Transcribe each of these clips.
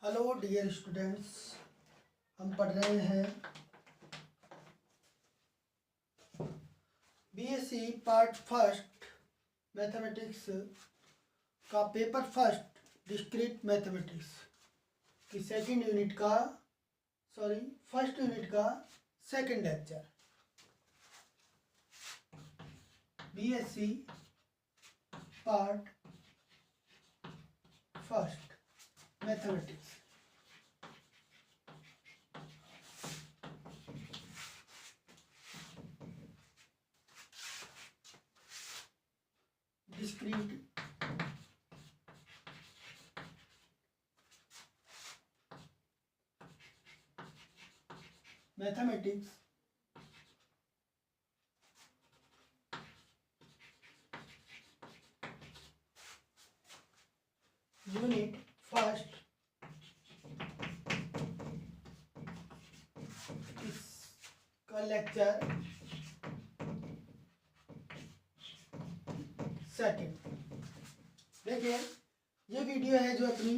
Hello dear students, हम पढ़ रहे हैं बीएससी पार्ट फर्स्ट मैथमेटिक्स का पेपर फर्स्ट डिस्क्रीट मैथमेटिक्स की फर्स्ट यूनिट का second lecture. BSc part first mathematics. Discrete mathematics unit first इसका लेक्चर सेकंड। देखिए, ये वीडियो है जो अपनी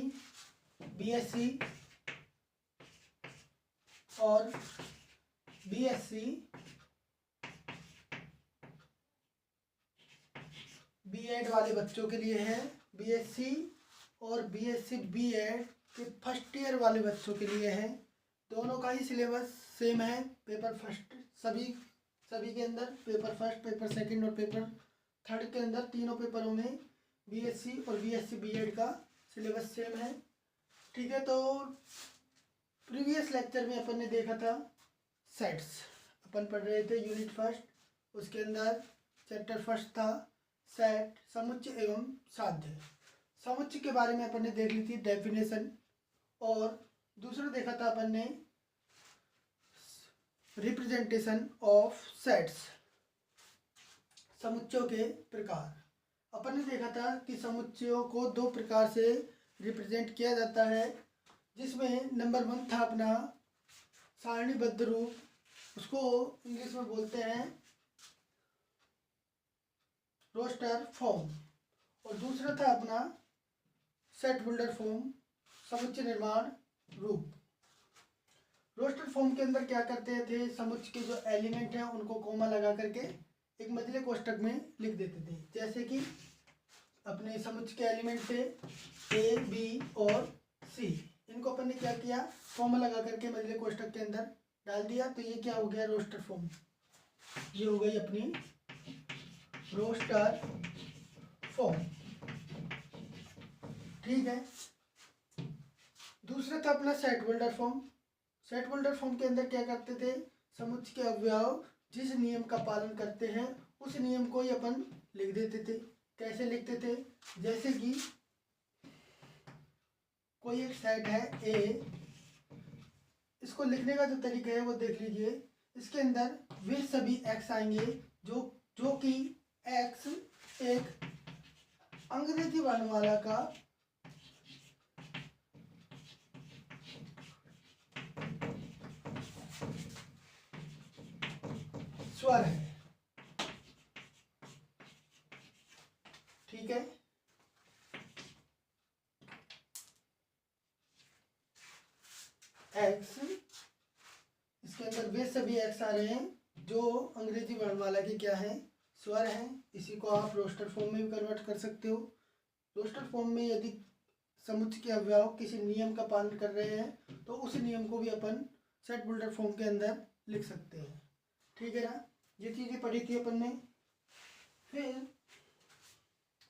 बीएससी और बीएससी बीएड वाले बच्चों के लिए है। बीएससी और बीएससी बीएड के फर्स्ट ईयर वाले बच्चों के लिए है। दोनों का ही सिलेबस सेम है। पेपर फर्स्ट सभी के अंदर पेपर फर्स्ट, पेपर सेकंड और पेपर थर्ड के अंदर तीनों पेपरों में बीएससी और बीएससी बीएड का सिलेबस सेम है। ठीक है, तो प्रीवियस लेक्चर में अपन ने देखा था सेट्स। अपन पढ़ रहे थे यूनिट फर्स्ट, उसके अंदर चैप्टर फर्स्ट था सेट, समुच्चय एवं साध्य। समुच्चय के बारे में अपन ने देख ली थी डेफिनेशन, और दूसरा देखा था अपन ने रिप्रेजेंटेशन ऑफ सेट्स, समुच्चयों के प्रकार। अपन ने देखा था कि समुच्चयों को दो प्रकार से रिप्रेजेंट किया जाता है, जिसमें नंबर 1 था अपना सारणीबद्ध रूप, उसको इंग्लिश में बोलते हैं रोस्टर फॉर्म, और दूसरा था अपना सेट बिल्डर फॉर्म, समुच्चय निर्माण रूप। रोस्टर फॉर्म के अंदर क्या करते थे, समुच्चय के जो एलिमेंट हैं उनको कोमा लगा करके एक मझले कोष्ठक में लिख देते थे। जैसे कि अपने समुच्चय के एलिमेंट थे ए, बी और सी, इनको अपन ने क्या किया, फॉर्म लगा करके मझले कोष्ठक के अंदर डाल दिया। तो ये क्या हो गया, रोस्टर फॉर्म। ये हो गई अपनी रोस्टर फॉर्म। ठीक है, दूसरा था अपना set builder form. Set builder form के अंदर क्या करते थे, समुच्चय के अवयव जिस नियम का पालन करते हैं उस नियम को ही अपन लिख देते थे। कैसे लिखते थे, जैसे कि कोई एक सेट है ए, इसको लिखने का जो तरीका है वो देख लीजिए। इसके अंदर वे सभी एक्स आएंगे जो कि एक्स एक अंग्रेजी वर्णमाला का स्वर है। ठीक है, एक्स, इसके अंदर वे सभी एक्स आ रहे हैं जो अंग्रेजी वर्णमाला के क्या है, स्वर हैं। इसी को आप रोस्टर फॉर्म में भी कन्वर्ट कर सकते हो। रोस्टर फॉर्म में यदि समुच्चय के अवयव किसी नियम का पालन कर रहे हैं तो उस नियम को भी अपन सेट बिल्डर फॉर्म के अंदर लिख सकते हैं। ठीक है ना, ये चीज़ें पढ़ी थी अपन ने। फिर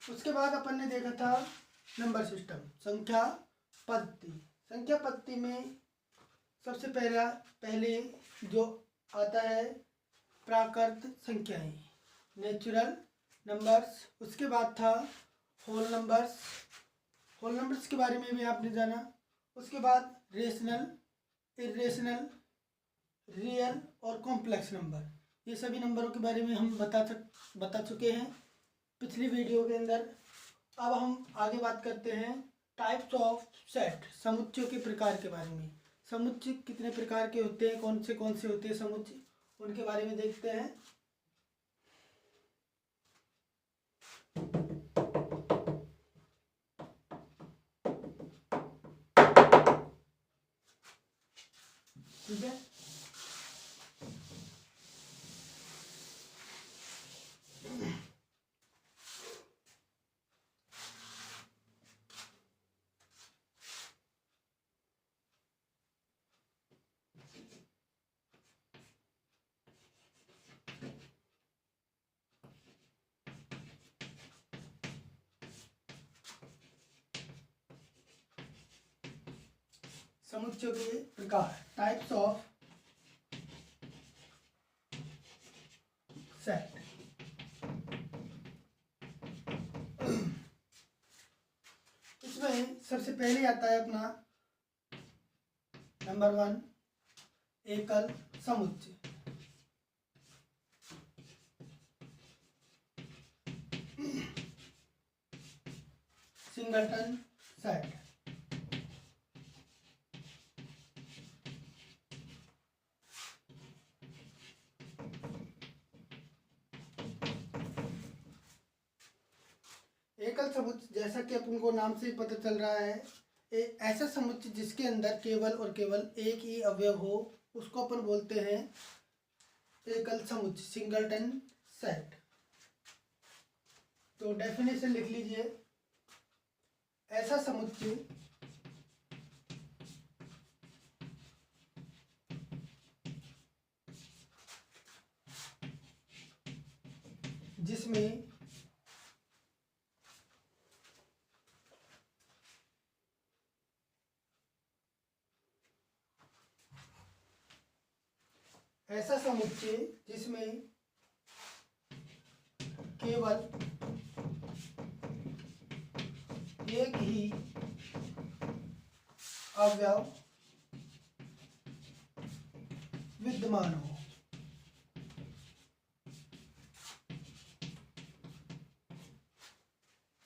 उसके बाद अपन ने देखा था नंबर सिस्टम, संख्या पद्धति। संख्या पद्धति में सबसे पहले जो आता है प्राकृत संख्याएं, नेचुरल नंबर्स। उसके बाद था होल नंबर्स। होल नंबर्स के बारे में भी आपने जाना। उसके बाद रेशनल, इरेशनल, रियल और कॉम्प्लेक्स नंबर। ये सभी नंबरों के बारे में हम बता चुके हैं पिछली वीडियो के अंदर। अब हम आगे बात करते हैं टाइप्स ऑफ सेट, समुच्चयों के प्रकार के बारे में। समुच्चय कितने प्रकार के होते हैं, कौन से होते हैं समुच्चय, उनके बारे में देखते हैं। ठीक है। समुच्चयों के प्रकार, टाइप्स ऑफ सेट। इसमें सबसे पहले आता है अपना नंबर 1 एकल समुच्चय। Singleton set. एकल समुच्चय जैसा कि अपन को नाम से पता चल रहा है, एक ऐसा समुच्चय जिसके अंदर केवल और केवल एक ही अवयव हो, उसको अपन बोलते हैं एकल समुच्चय, सिंगलटन सेट। तो डेफिनेशन लिख लीजिए, ऐसा समुच्चय जिसमें ऐसा समुच्चय जिसमें केवल एक ही अवयव विद्यमान हो।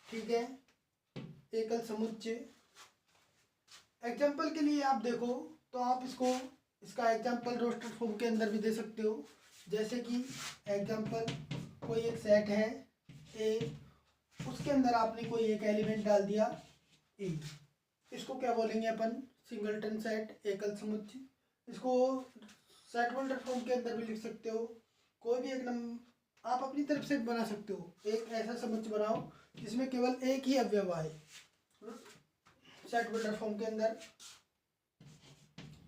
ठीक है, एकल समुच्चय। एग्जाम्पल के लिए आप देखो तो आप इसका एग्जाम्पल रोस्टेड फॉर्म के अंदर भी दे सकते हो। जैसे कि एग्जाम्पल, कोई एक सेट है ए, उसके अंदर आपने कोई एक एलिमेंट डाल दिया ए, इसको क्या बोलेंगे अपन? सिंगलटन सेट, एकल समुच्चय। इसको सेट होल्डर फॉर्म के अंदर भी लिख सकते हो। कोई भी एक नंबर आप अपनी तरफ से बना सकते हो। एक ऐसा समुच्चय बनाओ जिसमें केवल एक ही अवयव आए। सेट होल्डर फॉर्म के अंदर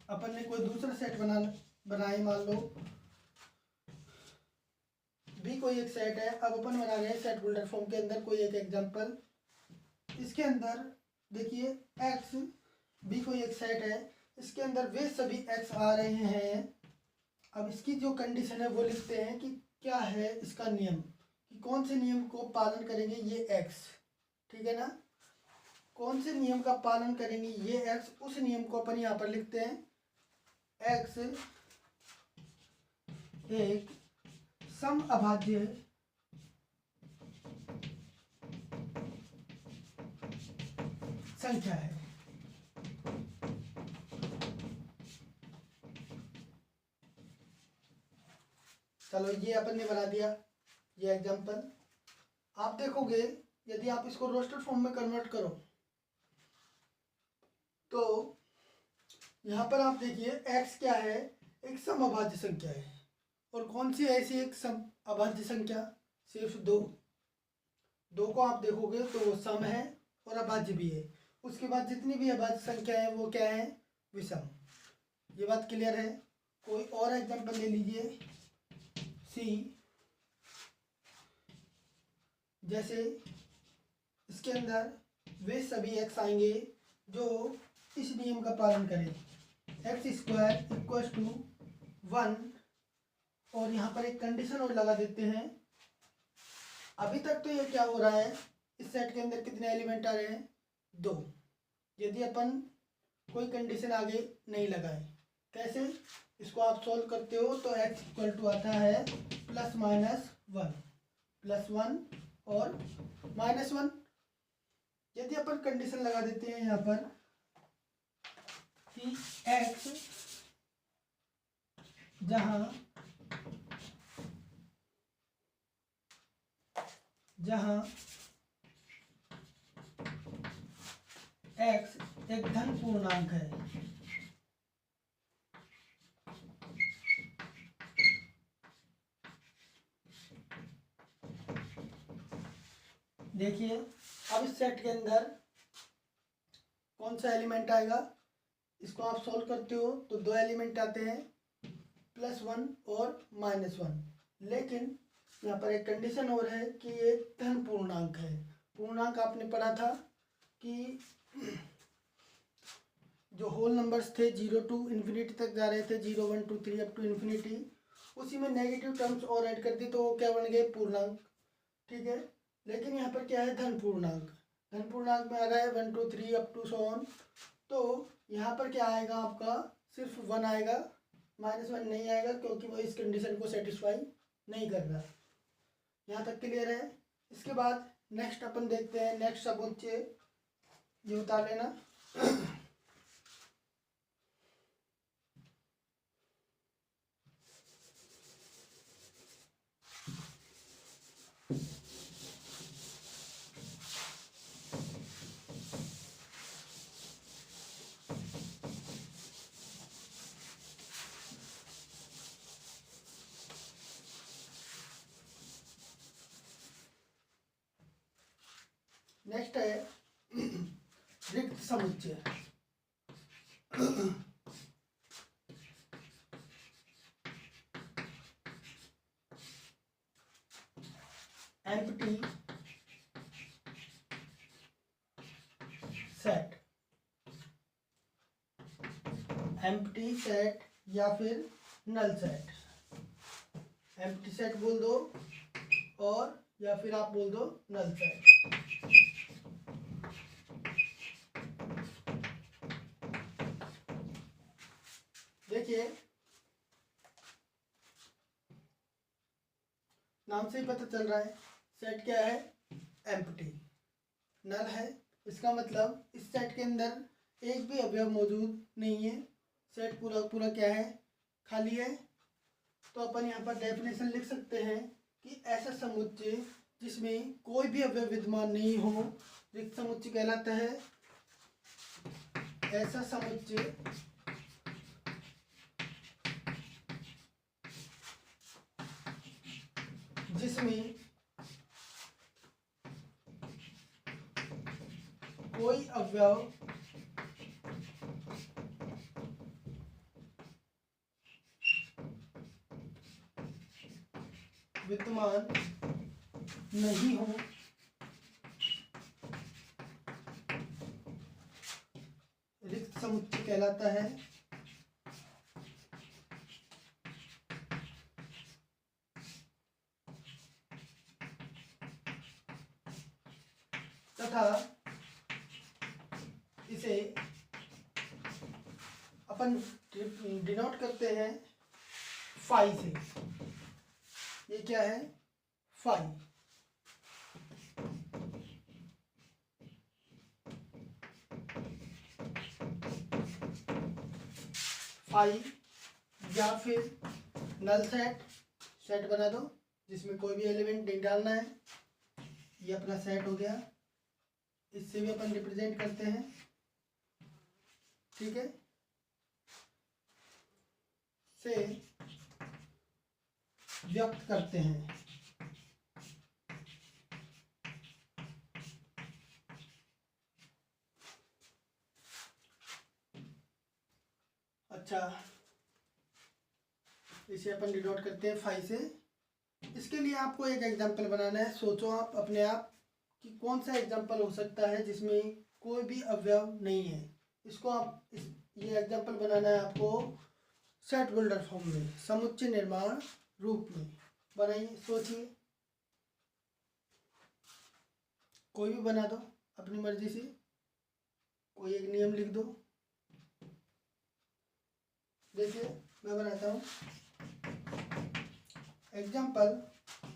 अपन ने कोई दूसरा सेट बनाए, मान लो भी कोई एक सेट है। अब अपन बना रहे हैं सेट होल्डर फॉर्म के अंदर कोई एक एग्जांपल। इसके अंदर देखिए एक्स भी कोई एक सेट है, इसके अंदर वे सभी एक्स आ रहे हैं। अब इसकी जो कंडीशन है वो लिखते हैं कि क्या है इसका नियम, कि कौन से नियम को पालन करेंगे ये एक्स। ठीक है ना, कौन से नियम का पालन करेंगे ये एक्स, उस नियम को अपन यहाँ पर लिखते हैं एक्स एक सम अभाज्य संख्या है। चलो ये अपन ने बना दिया ये एग्जांपल। आप देखोगे यदि आप इसको रोस्टेड फॉर्म में कन्वर्ट करो तो यहाँ पर आप देखिए x क्या है, एक सम अभाज्य संख्या है। और कौन सी ऐसी एक सम अभाज्य संख्या? सिर्फ दो को आप देखोगे तो वो सम है और अभाज्य भी है। उसके बाद जितनी भी अभाज्य संख्या है वो क्या है? विषम। ये बात क्लियर है। कोई और एग्जांपल ले लीजिए, सी। जैसे इसके अंदर वे सभी एक्स आएंगे जो इस नियम का पालन करें, x² इक्वल टू 1। और यहाँ पर एक कंडीशन और लगा देते हैं। अभी तक तो ये क्या हो रहा है, इस सेट के अंदर कितने एलिमेंट आ रहे हैं? 2। यदि अपन कोई कंडीशन आगे नहीं लगाए, कैसे? इसको आप सॉल्व करते हो तो x इक्वल टू आता है +-1, +1 और -1। यदि अपन कंडीशन लगा देते हैं यहाँ पर कि x जहाँ x एक धन पूर्णांक है, देखिए अब इस सेट के अंदर कौन सा एलिमेंट आएगा, इसको आप सोल्व करते हो तो दो एलिमेंट आते हैं, +1 और -1। लेकिन यहाँ पर एक कंडीशन और है कि ये धन पूर्णांक है। पूर्णांक आपने पढ़ा था कि जो होल नंबर्स थे 0 to इन्फिनिटी तक जा रहे थे, 0 1 2 3 अप टू इन्फिनिटी, उसी में नेगेटिव टर्म्स और ऐड कर दी तो वो क्या बन गए, पूर्णांक। ठीक है, लेकिन यहाँ पर क्या है, धन पूर्णांक। धन पूर्णांक में आ रहा है 1 2 3 अप टू सो ऑन। तो यहाँ पर क्या आएगा आपका, सिर्फ 1 आएगा, -1 नहीं आएगा क्योंकि वो इस कंडीशन को सेटिस्फाई नहीं कर रहा। यहाँ तक क्लियर है। इसके बाद नेक्स्ट अपन देखते हैं, नेक्स्ट समुच्चय ये उतार लेना। नेक्स्ट है रिक्त समुच्चय। एम्प्टी सेट, एम्प्टी सेट या फिर नल सेट। एम्प्टी सेट बोल दो और या फिर आप बोल दो नल सेट। देखिए नाम से ही पता चल रहा है, सेट क्या है, एम्प्टी, नल है। इसका मतलब इस सेट के अंदर एक भी अवयव मौजूद नहीं है, सेट पूरा पूरा क्या है, खाली है। तो अपन यहाँ पर डेफिनेशन लिख सकते हैं कि ऐसा समुच्चय जिसमें कोई भी अवयव विद्यमान नहीं हो रिक्त समुच्चय कहलाता है। ऐसा समुच्चय जिसमें कोई अवयव विद्यमान नहीं हो, रिक्त समुच्चय कहलाता है। तथा इसे अपन डिनोट करते हैं फाई से। ये क्या है, फाई। फाई या फिर नल सेट, सेट बना दो जिसमें कोई भी एलिमेंट नहीं डालना है। ये अपना सेट हो गया, इससे भी अपन रिप्रेजेंट करते हैं। ठीक है, से व्यक्त करते हैं। अच्छा, इसे अपन डिनोट करते हैं फाई से। इसके लिए आपको एक एग्जांपल बनाना है। सोचो आप अपने आप कि कौन सा एग्जांपल हो सकता है जिसमें कोई भी अवयव नहीं है। इसको आप ये एग्जांपल बनाना है आपको सेट बिल्डर फॉर्म में, समुच्चय निर्माण रूप में। बनाइए, सोचिए, कोई भी बना दो अपनी मर्जी से, कोई एक नियम लिख दो। देखिए मैं बनाता हूँ एग्जाम्पल।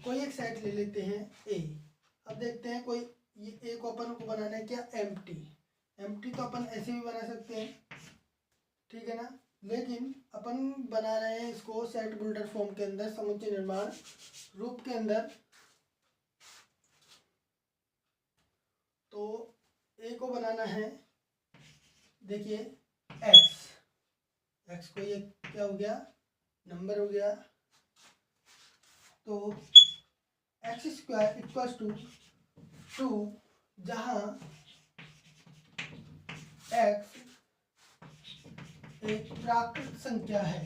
कोई एक सेट ले लेते हैं ए। अब देखते हैं कोई ये ए को अपन को बनाना है क्या, एम्प्टी। एम्प्टी तो अपन ऐसे भी बना सकते हैं, ठीक है ना, लेकिन अपन बना रहे हैं इसको सेट बिल्डर फॉर्म के अंदर, समुच्चय निर्माण रूप के अंदर। तो ए को बनाना है, देखिए एक्स, एक्स को ये क्या हो गया, नंबर हो गया। तो x² इक्वल्स टू टू, जहाँ x एक प्राकृत संख्या है।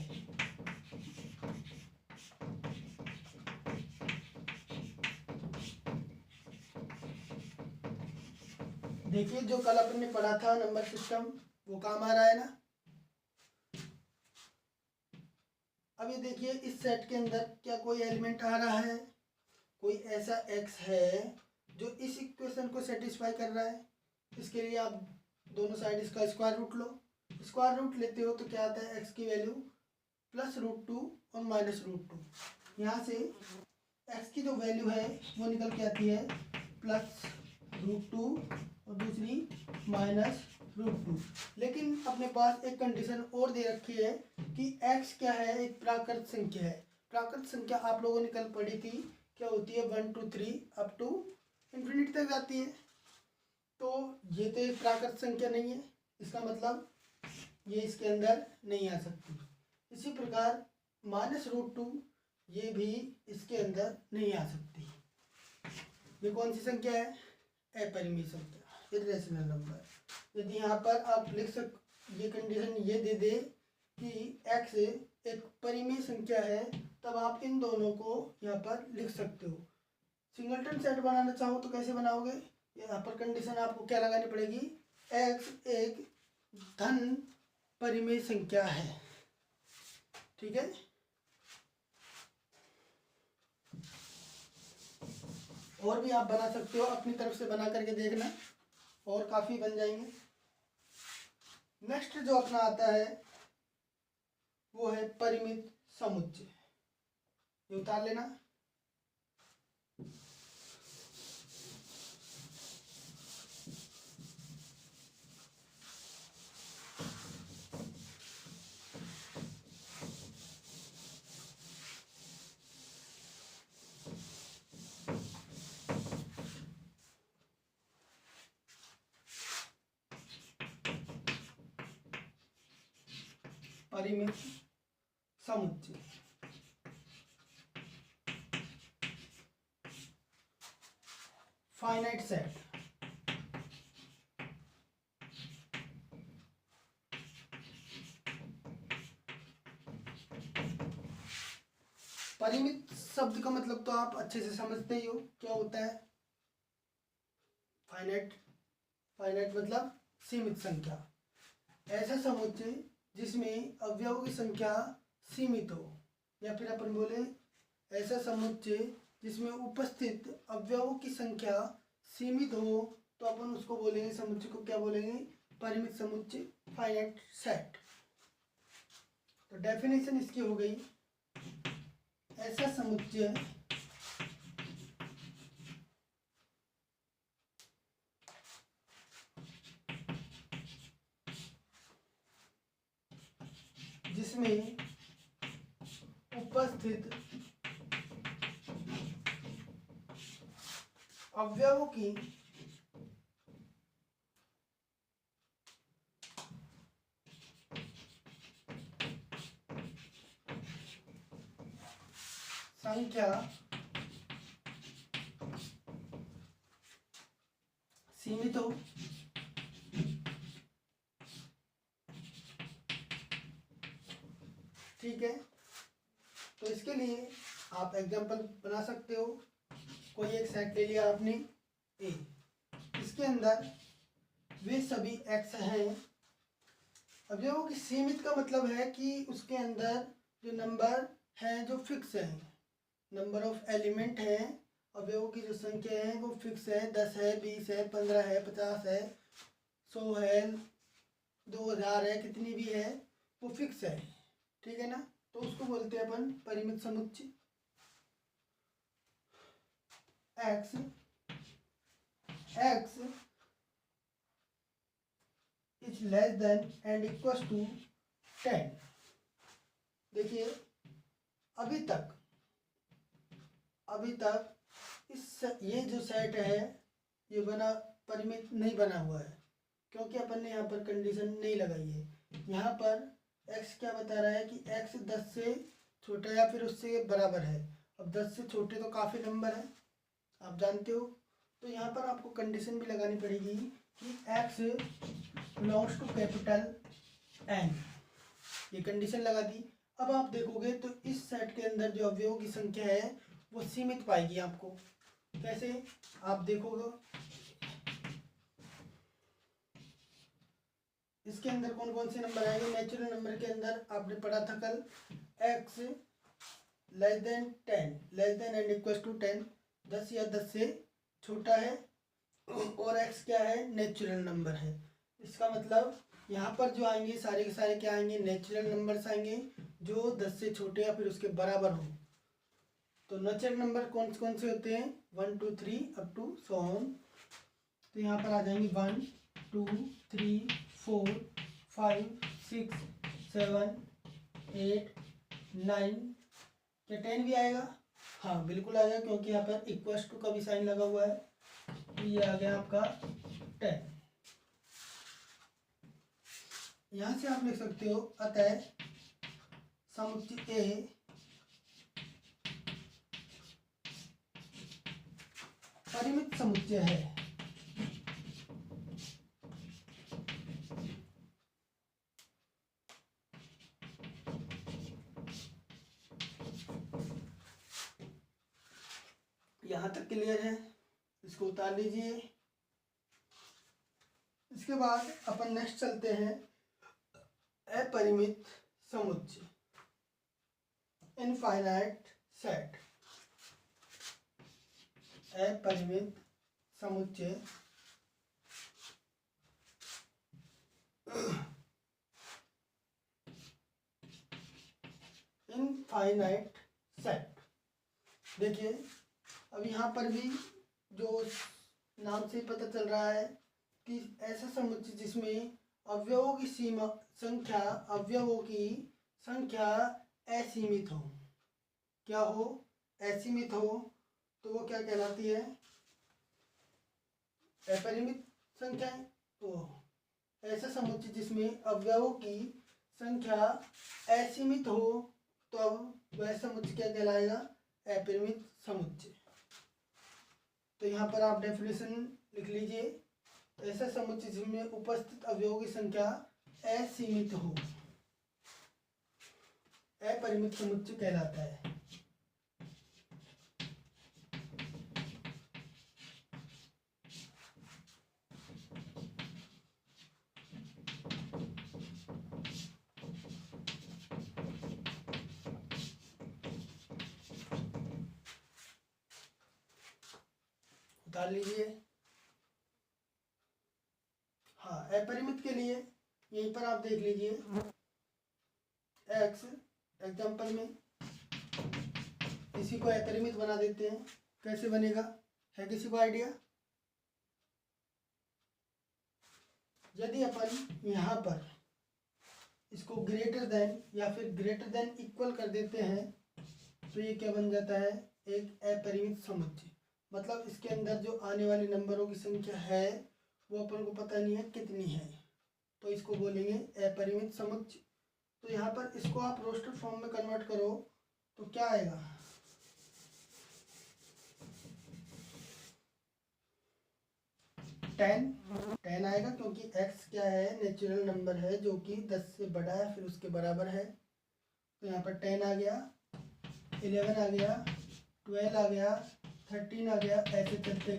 देखिए जो कल अपन ने पढ़ा था नंबर सिस्टम, वो काम आ रहा है ना। अब ये देखिए इस सेट के अंदर क्या कोई एलिमेंट आ रहा है, कोई ऐसा x है जो इस इक्वेशन को सेटिस्फाई कर रहा है। इसके लिए आप दोनों साइड इसका स्क्वायर रूट लो। स्क्वायर रूट लेते हो तो क्या आता है, x की वैल्यू +√2 और -√2। यहाँ से x की जो वैल्यू है वो निकल के आती है +√2 और दूसरी -√2। लेकिन अपने पास एक कंडीशन और दे रखी है कि x क्या है, एक प्राकृत संख्या है। प्राकृत संख्या आप लोगों ने कल पढ़ी थी, क्या होती है 1 2 3 अप टू इन्फिनिटी तक जाती है। तो ये तो एक प्राकृत संख्या नहीं है, इसका मतलब ये इसके अंदर नहीं आ सकती। इसी प्रकार -√2 ये भी इसके अंदर नहीं आ सकती। ये कौन सी संख्या है, अपरिमेय संख्या, इर्रेशनल नंबर। यदि यहाँ पर आप लिख ये कंडीशन ये दे दे कि x एक परिमेय संख्या है, तब आप इन दोनों को यहाँ पर लिख सकते हो। सिंगलटन सेट बनाना चाहो तो कैसे बनाओगे, यहाँ पर कंडीशन आपको क्या लगानी पड़ेगी, x एक धन परिमेय संख्या है। ठीक है, और भी आप बना सकते हो, अपनी तरफ से बना करके देखना और काफ़ी बन जाएंगे। नेक्स्ट जो अपना आता है वो है परिमित समुच्चय। ये उतार लेना। परिमित समुच्चय फाइनाइट सेट। परिमित शब्द का मतलब तो आप अच्छे से समझते ही हो, क्या होता है फाइनाइट। फाइनाइट मतलब सीमित संख्या, ऐसा समुच्चय जिसमें अवयवों की संख्या सीमित हो, या फिर अपन बोले ऐसा समुच्चय जिसमें उपस्थित अवयवों की संख्या सीमित हो, तो अपन उसको बोलेंगे, समुच्चय को क्या बोलेंगे, परिमित समुच्चय, फाइनाइट सेट। तो डेफिनेशन इसकी हो गई, ऐसा समुच्चय जिसमें उपस्थित अवयवों की संख्या सीमित हो। ठीक है, तो इसके लिए आप एग्जांपल बना सकते हो। कोई एक सेट ले लिया आपने ए, इसके अंदर वे सभी x हैं। अब जो कि सीमित का मतलब है कि उसके अंदर जो नंबर हैं जो फिक्स हैं, नंबर ऑफ एलिमेंट हैं, अवयवों की जो संख्या है वो फिक्स है, 10 है, 20 है, 15 है, 50 है, 100 है, 2000 है, कितनी भी है वो फिक्स है। ठीक है ना, तो उसको बोलते हैं अपन परिमित समुच्चय। x is less than and equal to 10। देखिए अभी तक इस ये जो सेट है ये बना परिमित नहीं बना हुआ है, क्योंकि अपन ने यहाँ पर कंडीशन नहीं लगाई है। यहाँ पर x क्या बता रहा है कि x 10 से छोटा या फिर उससे बराबर है। अब 10 से छोटे तो काफ़ी नंबर है, आप जानते हो, तो यहाँ पर आपको कंडीशन भी लगानी पड़ेगी कि x belongs to capital N, ये कंडीशन लगा दी। अब आप देखोगे तो इस सेट के अंदर जो अवयवों की संख्या है वो सीमित पाएगी आपको। कैसे आप देखोगे, इसके अंदर कौन कौन से नंबर आएंगे। नेचुरल नंबर के अंदर आपने पढ़ा था कल x less than 10 less than and equal to 10, 10 या 10 से छोटा है, और x क्या है, नेचुरल नंबर है। इसका मतलब यहाँ पर जो आएंगे सारे के सारे क्या आएंगे, नेचुरल नंबर्स आएंगे जो 10 से छोटे या फिर उसके बराबर हो। तो नेचुरल नंबर कौन कौन से होते हैं, 1 2 3 अप टू सो ऑन। तो यहाँ पर आ जाएंगे 1 2 3 4 5 6 7 8 9, क्या 10 भी आएगा, हाँ बिल्कुल आएगा, क्योंकि यहाँ पर इक्वल्स टू का भी साइन लगा हुआ है। तो ये आ गया आपका 10। यहाँ से आप लिख सकते हो अतः समुच्चय ए परिमित समुच्चय है। यहाँ तक क्लियर है, इसको उतार लीजिए। इसके बाद अपन नेक्स्ट चलते हैं अपरिमित समुच्चय, इनफाइनाइट सेट। अपरिमित समुच्चय इनफाइनाइट सेट। देखिए अब यहाँ पर भी जो नाम से पता चल रहा है कि ऐसा समुच्चय जिसमें अवयवों की संख्या अवयवों की संख्या असीमित हो। क्या हो, असीमित हो, तो वो क्या कहलाती है, अपरिमित संख्या। तो ऐसा समुच्चय जिसमें अवयवों की संख्या असीमित हो, तो अब वह समुच्चय क्या कहलाएगा, अपरिमित समुच्चय। तो यहाँ पर आप डेफिनेशन लिख लीजिए, ऐसा समुच्चय जिसमें उपस्थित अवयवों की संख्या असीमित हो अपरिमित समुच्चय कहलाता है। उतार लीजिए। हाँ, अपरिमित के लिए यहीं पर आप देख लीजिए, x एग्जाम्पल में इसी को अपरिमित बना देते हैं। कैसे बनेगा, है किसी को आइडिया? यदि अपन यहाँ पर इसको ग्रेटर देन या फिर ग्रेटर देन इक्वल कर देते हैं तो ये क्या बन जाता है, एक अपरिमित समुच्चय। मतलब इसके अंदर जो आने वाले नंबरों की संख्या है वो अपन को पता नहीं है कितनी है, तो इसको बोलेंगे अपरिमित समुच्चय। तो यहाँ पर इसको आप रोस्टर फॉर्म में कन्वर्ट करो तो क्या आएगा, टेन आएगा, क्योंकि x क्या है, नेचुरल नंबर है जो कि 10 से बड़ा है फिर उसके बराबर है। तो यहाँ पर 10 आ गया, 11 आ गया, 12 आ गया, 13 आ गया, ऐसे चलते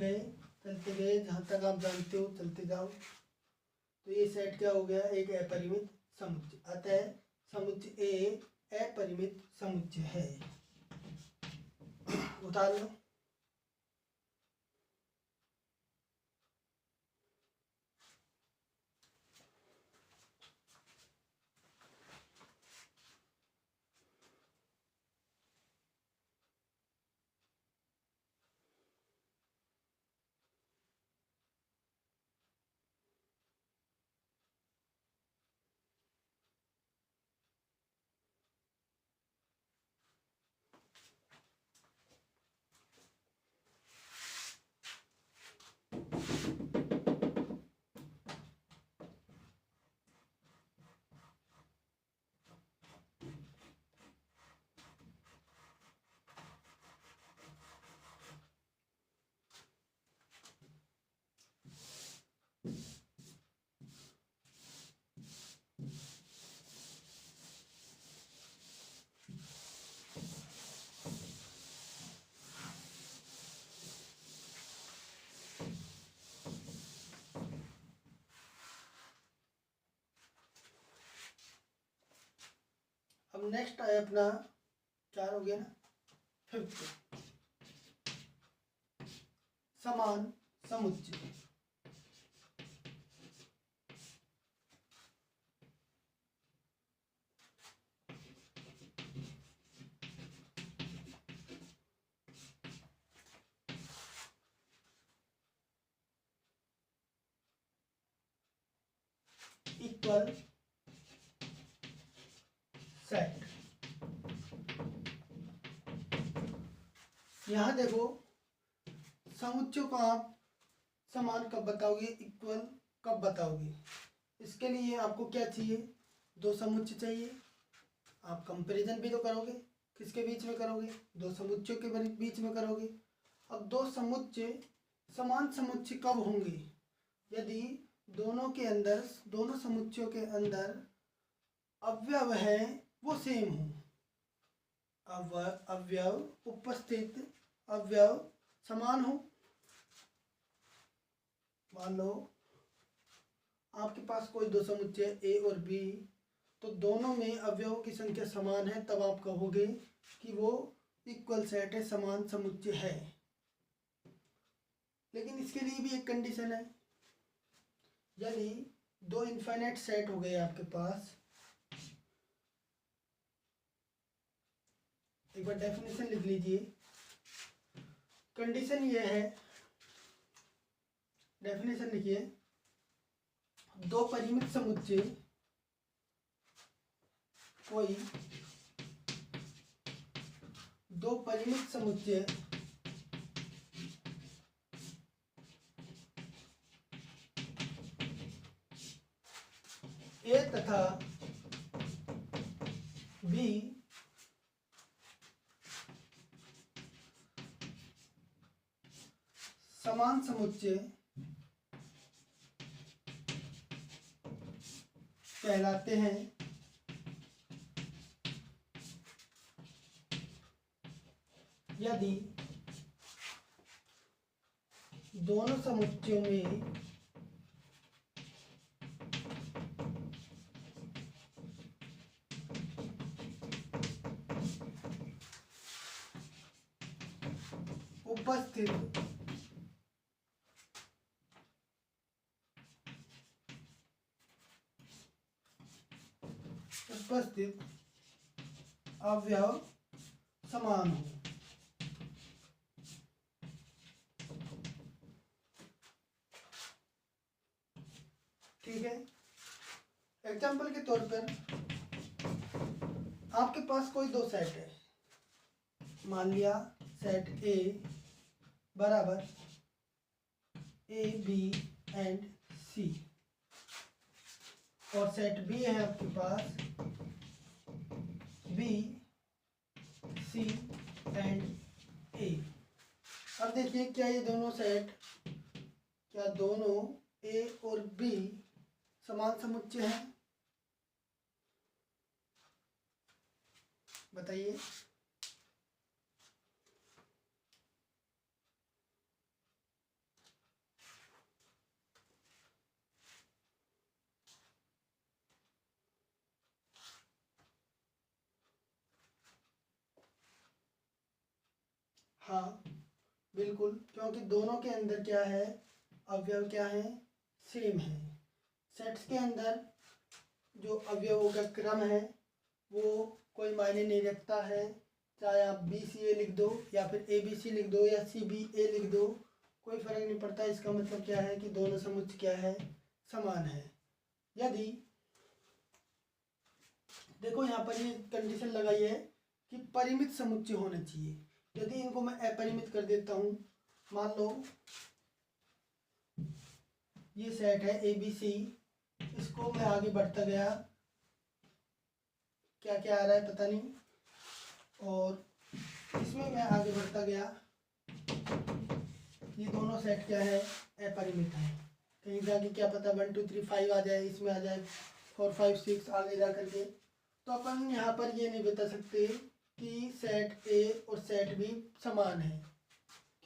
गए जहाँ तक आप जानते हो चलते जाओ। तो ये सेट क्या हो गया, एक अपरिमित समुच्चय। अतः समुच्चय ए अपरिमित समुच्चय है। उतार लो। नेक्स्ट आया अपना 4 हो गया ना, 5th समान समुच्चय। Equal set. यहां देखो समुच्चयों को आप समान कब बताओगे, इक्वल कब बताओगे। इसके लिए आपको क्या चाहिए, 2 समुच्चय चाहिए। आप कंपैरिजन भी तो करोगे, किसके बीच में करोगे, 2 समुच्चयों के बीच में करोगे। अब 2 समुच्चय समान समुच्चय कब होंगे, यदि दोनों समुच्चयों के अंदर अवयव है वो सेम हो, अवयव उपस्थित अवयव समान हो। मान लो आपके पास कोई 2 समुच्चय ए और बी, तो दोनों में अवयवों की संख्या समान है, तब आप कहोगे कि वो इक्वल सेट है, समान समुच्चय है। लेकिन इसके लिए भी एक कंडीशन है, यदि 2 इनफाइनाइट सेट हो गए आपके पास। एक बार डेफिनेशन लिख लीजिए। कंडीशन ये है, डेफिनेशन लिखिए, 2 परिमित समुच्चय कोई 2 परिमित समुच्चय ए तथा बी समान समुच्चय कहलाते हैं, यदि दोनों समुच्चयों में उपस्थित अवयव समान हो। ठीक है। एग्जाम्पल के तौर पर आपके पास कोई 2 सेट है, मान लिया सेट ए बराबर ए बी एंड सी, और सेट बी है आपके पास बी सी एंड ए। अब देखिए क्या ये दोनों सेट, क्या दोनों ए और बी समान समुच्चय हैं, बताइए। हाँ बिल्कुल, क्योंकि दोनों के अंदर क्या है, अवयव क्या है, सेम है। सेट्स के अंदर जो अवयवों का क्रम है वो कोई मायने नहीं रखता है, चाहे आप बी सी ए लिख दो या फिर ए बी सी लिख दो या सी बी ए लिख दो, कोई फर्क नहीं पड़ता। इसका मतलब क्या है कि दोनों समुच्चय क्या है, समान है। यदि देखो यहाँ पर ये कंडीशन लगाई है कि परिमित समुच्चय होने चाहिए। यदि इनको मैं अपरिमित कर देता हूँ, मान लो ये सेट है ए बी सी, इसको मैं आगे बढ़ता गया, क्या क्या आ रहा है पता नहीं, और इसमें मैं आगे बढ़ता गया, ये दोनों सेट क्या है, अपरिमित है। कहीं जाके क्या पता 1 2 3 5 आ जाए, इसमें आ जाए 4 5 6 आगे जा करके। तो अपन यहाँ पर ये नहीं बता सकते कि सेट ए और सेट बी समान है।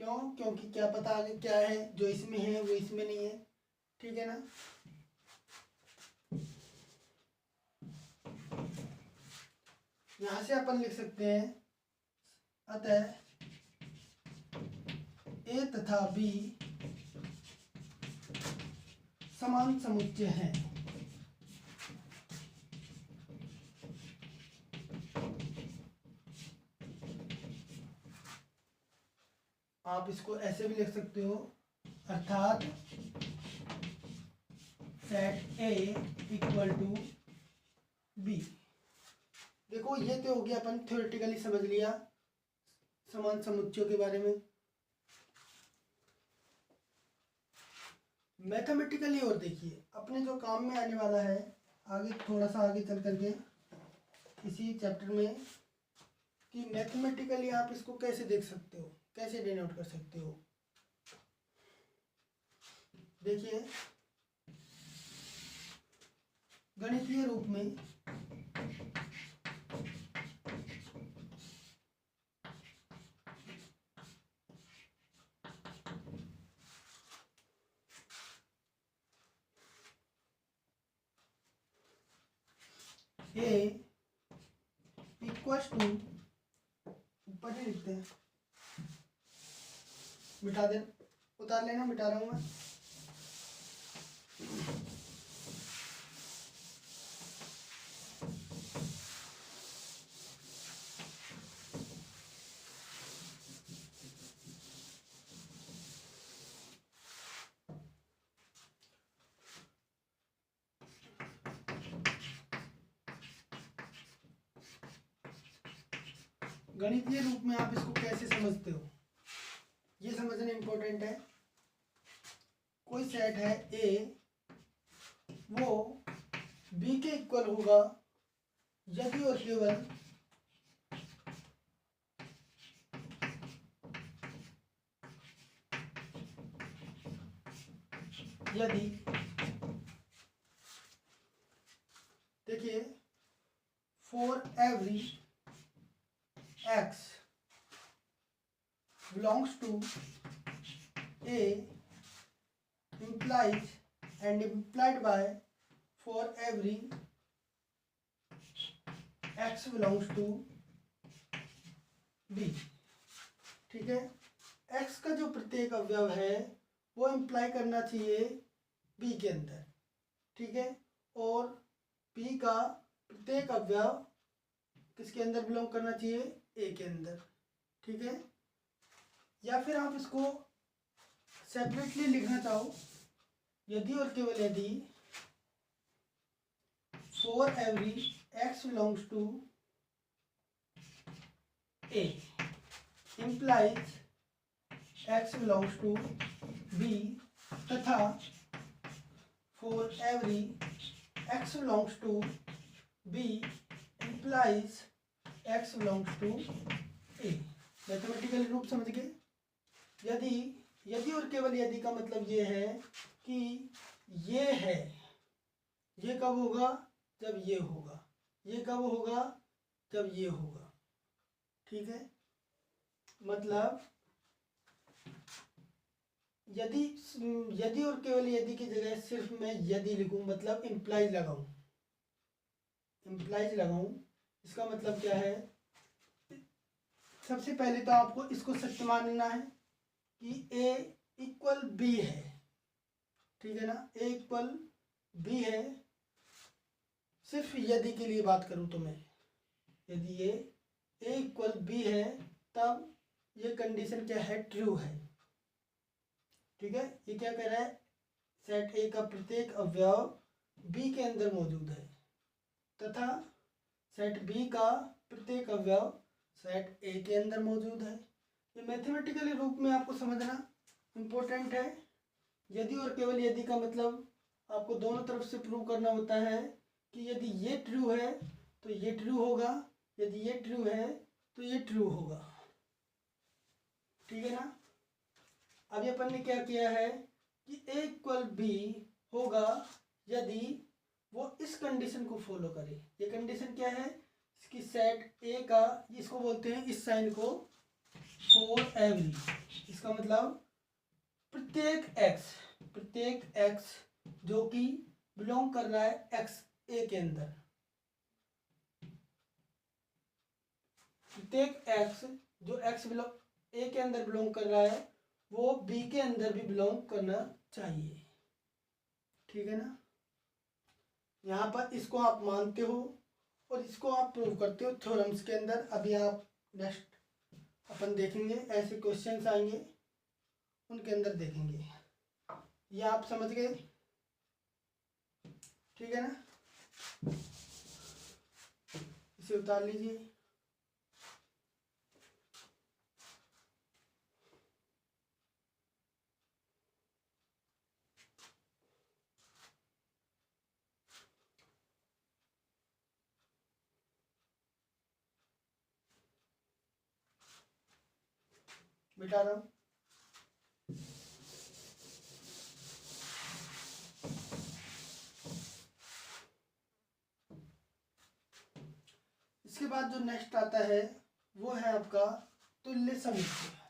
क्यों? क्योंकि क्या पता आगे क्या है, जो इसमें है वो इसमें नहीं है। ठीक है ना। यहाँ से अपन लिख सकते हैं अतः ए तथा बी समान समुच्चय हैं। आप इसको ऐसे भी लिख सकते हो, अर्थात set A equal to B. देखो ये तो हो गया, अपन थ्योरेटिकली समझ लिया समान समुच्चयों के बारे में। मैथमेटिकली और देखिए अपने जो काम में आने वाला है आगे, थोड़ा सा आगे चल करके इसी चैप्टर में, कि मैथमेटिकली आप इसको कैसे देख सकते हो, कैसे डिनोट कर सकते हो। देखिए गणितीय रूप में ए इक्वल्स टू, ऊपर ही लिखते हैं, मिटा दे, उतार लेना, मिटा रहा हूँ मैं। गणितीय रूप में आप इसको कैसे समझते हो, ये समझना इंपॉर्टेंट है। कोई सेट है ए, वो बी के इक्वल होगा यदि और केवल यदि, देखिए for every x belongs to A implies and implied by for every x belongs to B। ठीक है, x का जो प्रत्येक अवयव है वो इम्प्लाई करना चाहिए B के अंदर, ठीक है, और B का प्रत्येक अवयव किसके अंदर बिलोंग करना चाहिए, ए के अंदर, ठीक है। या फिर आप इसको सेपरेटली लिखना चाहो, यदि और केवल यदि for every x belongs to A implies x belongs to B, तथा for every x belongs to B implies x belongs to A. Mathematical रूप समझ गए। यदि और केवल यदि का मतलब ये है कि ये है, ये कब होगा, जब ये होगा, ये कब होगा, जब ये होगा, ठीक है। मतलब यदि और केवल यदि की जगह सिर्फ मैं यदि लिखूं, मतलब इम्प्लाइज लगाऊं, इसका मतलब क्या है, सबसे पहले तो आपको इसको सत्य मानना है कि ए इक्वल बी है, ठीक है ना, ए इक्वल बी है। सिर्फ यदि के लिए बात करूं तो मैं, यदि ये ए इक्वल बी है तब ये कंडीशन क्या है, ट्रू है, ठीक है। ये क्या कह रहा है, सेट ए का प्रत्येक अवयव बी के अंदर मौजूद है तथा सेट बी का प्रत्येक अवयव सेट ए के अंदर मौजूद है। ये मैथमेटिकली रूप में आपको समझना इम्पोर्टेंट है। यदि और केवल यदि का मतलब आपको दोनों तरफ से प्रूव करना होता है कि यदि ये ट्रू है तो ये ट्रू होगा, यदि ये ट्रू है तो ये ट्रू होगा, ठीक है ना। अभी अपन ने क्या किया है कि ए इक्वल बी होगा यदि वो इस कंडीशन को फॉलो करे। ये कंडीशन क्या है, इसकी सेट ए का, इसको बोलते हैं इस साइन को फॉर एवरी, इसका मतलब प्रत्येक एक्स जो कि बिलोंग कर रहा है एक्स ए के अंदर, प्रत्येक एक्स जो एक्स बिलोंग ए के अंदर बिलोंग कर रहा है वो बी के अंदर भी बिलोंग करना चाहिए। ठीक है ना। यहाँ पर इसको आप मानते हो और इसको आप प्रूव करते हो थ्योरम्स के अंदर। अभी आप नेक्स्ट अपन देखेंगे, ऐसे क्वेश्चंस आएंगे उनके अंदर देखेंगे। ये आप समझ गए, ठीक है ना। इसे उतार लीजिए। बिठा रहा हूँ। इसके बाद जो नेक्स्ट आता है वो है आपका तुल्य समुच्चय।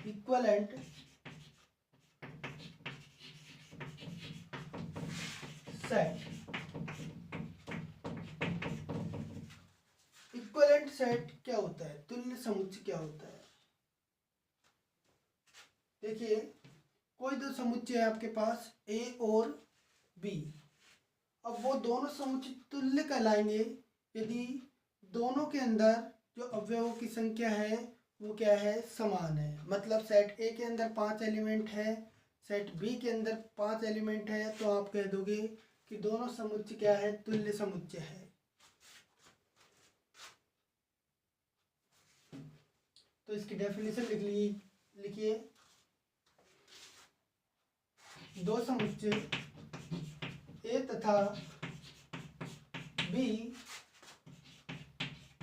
Equivalent set. इक्वलेंट सेट क्या होता है, तुल्य समुच्चय क्या होता है। देखिए कोई दो समुच्चय है आपके पास ए और बी। अब वो दोनों समुच्चय तुल्य कहलाएंगे यदि दोनों के अंदर जो अवयवों की संख्या है वो क्या है, समान है। मतलब सेट ए के अंदर 5 एलिमेंट है, सेट बी के अंदर 5 एलिमेंट है, तो आप कह दोगे कि दोनों समुच्चय क्या है, तुल्य समुच्चय है। तो इसकी डेफिनेशन लिखिए। दो समुच्चय ए तथा बी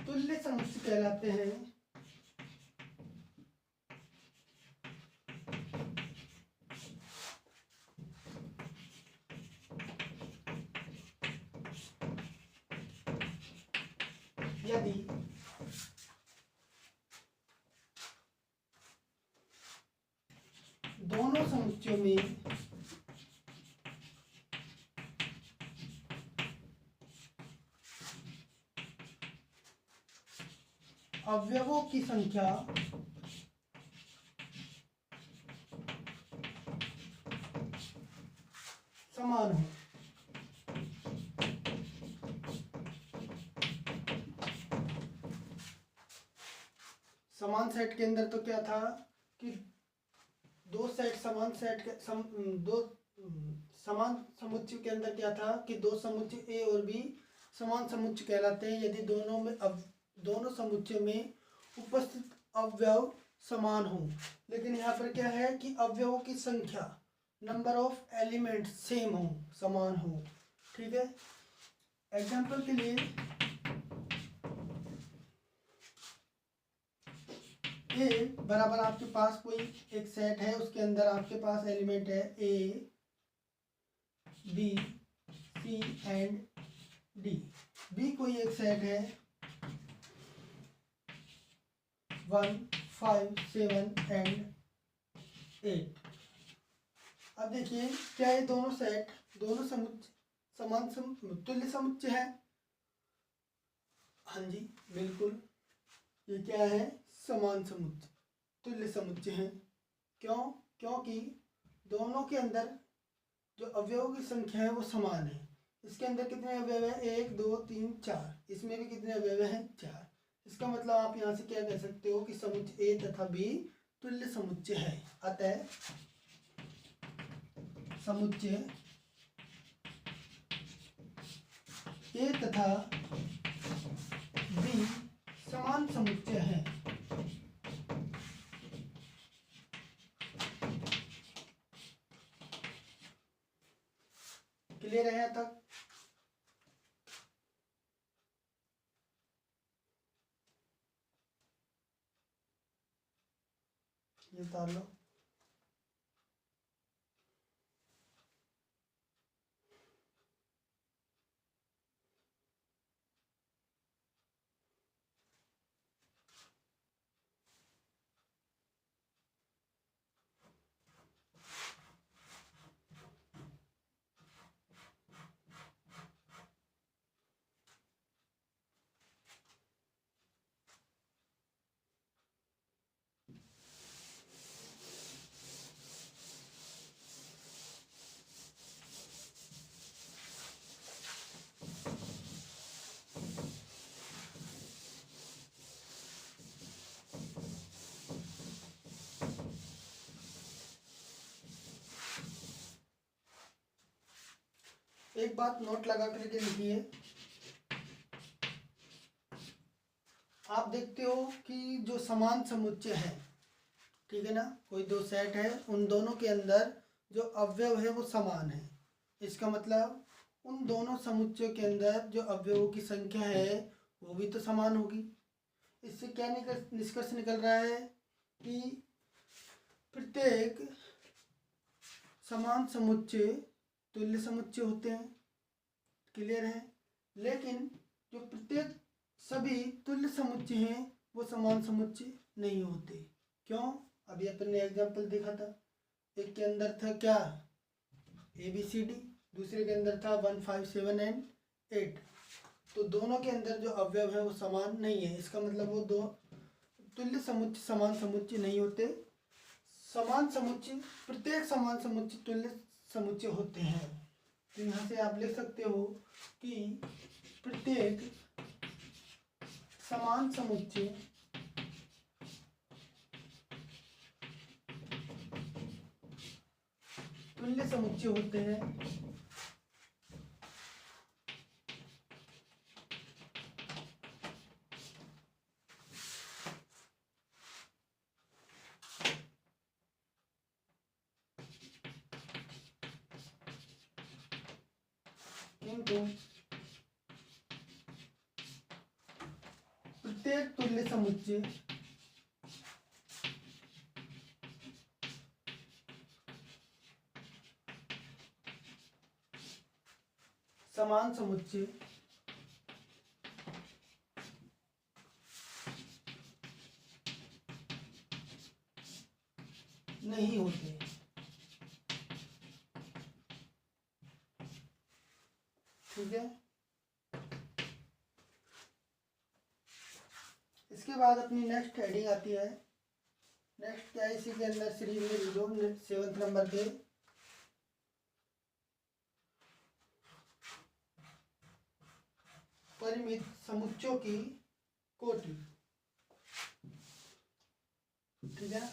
तुल्य समुच्चय कहलाते हैं यदि दोनों समुच्चयों में अवयवों की संख्या समान हो। समान सेट के अंदर तो क्या था कि दो सेट समान सेट के दो समान समुच्चय के अंदर क्या था कि दो समुच्चय ए और बी समान समुच्चय कहलाते हैं यदि दोनों समुच्चय में उपस्थित अवयव समान हो। लेकिन यहाँ पर क्या है कि अवयवों की संख्या, नंबर ऑफ एलिमेंट सेम हो, समान हो। ठीक है। एग्जाम्पल के लिए ए बराबर आपके पास कोई एक सेट है, उसके अंदर आपके पास एलिमेंट है A B C and D. B कोई एक सेट है 1 5 7 एंड 8। अब देखिए क्या ये दोनों सेट दोनों समुच्चय समान तुल्य समुच्चय है। हाँ जी बिल्कुल, ये क्या है, समान समुच्चय तुल्य समुच्चय है। क्यों? क्योंकि दोनों के अंदर जो अवयवों की संख्या है वो समान है। इसके अंदर कितने अवयव है, 1 2 3 4। इसमें भी कितने अवयव हैं, 4। इसका मतलब आप यहाँ से क्या कह सकते हो कि समुच्चय ए तथा बी तुल्य समुच्चय है। अतः समुच्चय ए तथा बी समान समुच्चय है। क्लियर है यहाँ तक? ये उतार लो। एक बात नोट लगा करके लिखिए, आप देखते हो कि जो समान समुच्चय है, ठीक है ना, कोई दो सेट है, उन दोनों के अंदर जो अवयव है वो समान है। इसका मतलब उन दोनों समुच्चयों के अंदर जो अवयवों की संख्या है वो भी तो समान होगी। इससे क्या निष्कर्ष निकल रहा है कि प्रत्येक समान समुच्चय तुल्य समुच्चय होते हैं। क्लियर है? लेकिन जो प्रत्येक सभी तुल्य समुच्चय हैं वो समान समुच्चय नहीं होते। क्यों? अभी अपन ने एग्जाम्पल देखा था, एक के अंदर था क्या, ABCD, दूसरे के अंदर था 1 5 7 एंड 8। तो दोनों के अंदर जो अवयव है वो समान नहीं है। इसका मतलब वो दो तुल्य समुच्चय समान समुच्चय नहीं होते। समान समुच्चय, प्रत्येक समान समुच्चय तुल्य समुच्चय होते हैं। तो यहाँ से आप लिख सकते हो कि प्रत्येक समान समुच्चय तुल्य समुच्चय होते हैं। किंतु प्रत्येक तुल्य समुच्चय समान समुच्चय नहीं होते। ठीक है, इसके बाद अपनी नेक्स्ट हेडिंग आती है। नेक्स्ट क्या है, इसी के अंदर सीरीज में लिखो 7 नंबर पे परिमित समुच्चयों की कोटि। ठीक है,